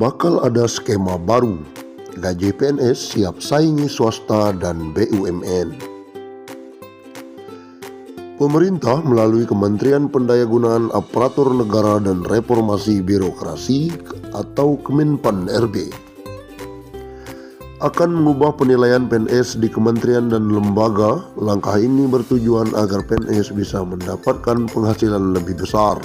bakal ada skema baru. Gaji PNS siap saingi swasta dan BUMN. Pemerintah melalui Kementerian Pendayagunaan Aparatur Negara dan Reformasi Birokrasi atau Kemenpan-RB akan mengubah penilaian PNS di kementerian dan lembaga. Langkah ini bertujuan agar PNS bisa mendapatkan penghasilan lebih besar.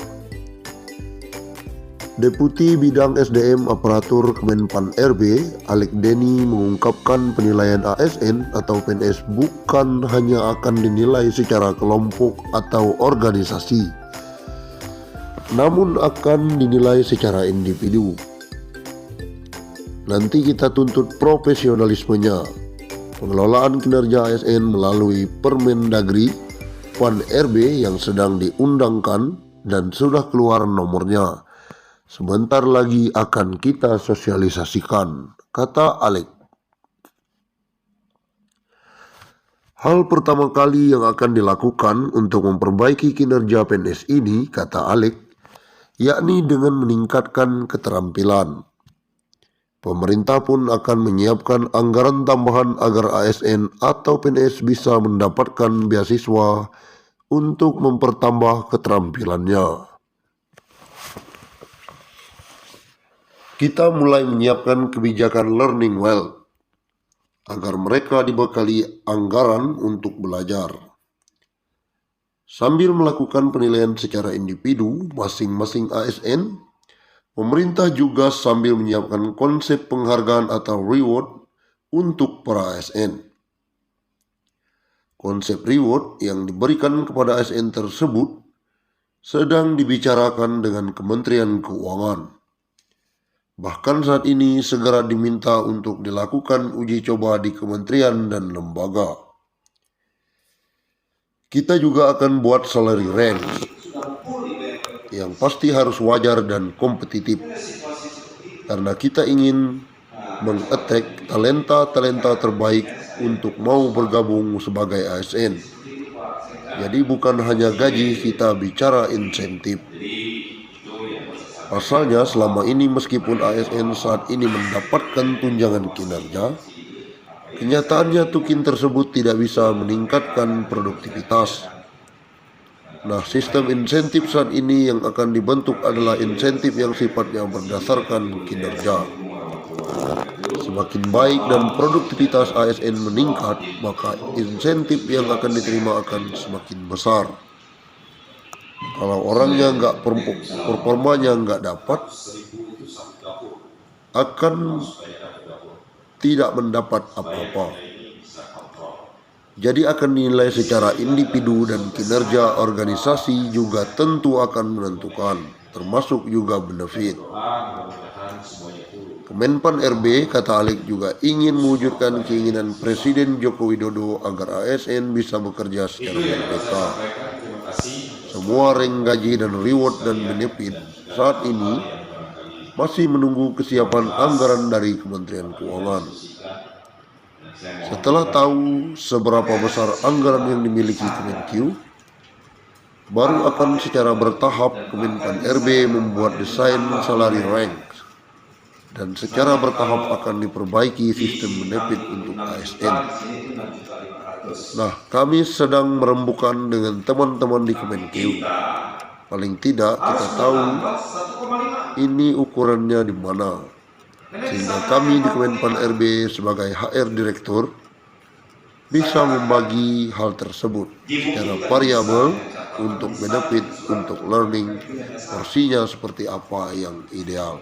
Deputi Bidang SDM Aparatur Kemenpan-RB, Alek Denny, mengungkapkan penilaian ASN atau PNS bukan hanya akan dinilai secara kelompok atau organisasi, namun akan dinilai secara individu. Nanti kita tuntut profesionalismenya. Pengelolaan kinerja ASN melalui Permendagri Pan-RB yang sedang diundangkan dan sudah keluar nomornya. Sebentar lagi akan kita sosialisasikan, kata Alek. Hal pertama kali yang akan dilakukan untuk memperbaiki kinerja PNS ini, kata Alek, yakni dengan meningkatkan keterampilan. Pemerintah pun akan menyiapkan anggaran tambahan agar ASN atau PNS bisa mendapatkan beasiswa untuk mempertambah keterampilannya. Kita mulai menyiapkan kebijakan learning well agar mereka dibekali anggaran untuk belajar. Sambil melakukan penilaian secara individu masing-masing ASN, pemerintah juga sambil menyiapkan konsep penghargaan atau reward untuk para ASN. Konsep reward yang diberikan kepada ASN tersebut sedang dibicarakan dengan Kementerian Keuangan. Bahkan saat ini segera diminta untuk dilakukan uji coba di kementerian dan lembaga. Kita juga akan buat salary range yang pasti harus wajar dan kompetitif, karena kita ingin meng-attract talenta-talenta terbaik untuk mau bergabung sebagai ASN. Jadi bukan hanya gaji, kita bicara insentif. Pasalnya selama ini meskipun ASN saat ini mendapatkan tunjangan kinerja, kenyataannya tukin tersebut tidak bisa meningkatkan produktivitas. Nah, sistem insentif saat ini yang akan dibentuk adalah insentif yang sifatnya berdasarkan kinerja. Semakin baik dan produktivitas ASN meningkat, maka insentif yang akan diterima akan semakin besar. Kalau orangnya performanya nggak dapat, akan tidak mendapat apa-apa. Jadi akan dinilai secara individu dan kinerja organisasi juga tentu akan menentukan, termasuk juga benefit. Kemenpan-RB, kata Alek, juga ingin mewujudkan keinginan Presiden Joko Widodo agar ASN bisa bekerja secara merdeka. Semua rank gaji dan reward dan benefit saat ini masih menunggu kesiapan anggaran dari Kementerian Keuangan. Setelah tahu seberapa besar anggaran yang dimiliki Kemenkeu, baru akan secara bertahap Kemenpan-RB membuat desain salary rank dan secara bertahap akan diperbaiki sistem benefit untuk ASN. Nah, kami sedang merembukan dengan teman-teman di Kemenkeu. Paling tidak kita tahu ini ukurannya di mana, sehingga kami di Kemenpan-RB sebagai HR Direktur bisa membagi hal tersebut secara variabel untuk benefit, untuk learning, porsinya seperti apa yang ideal.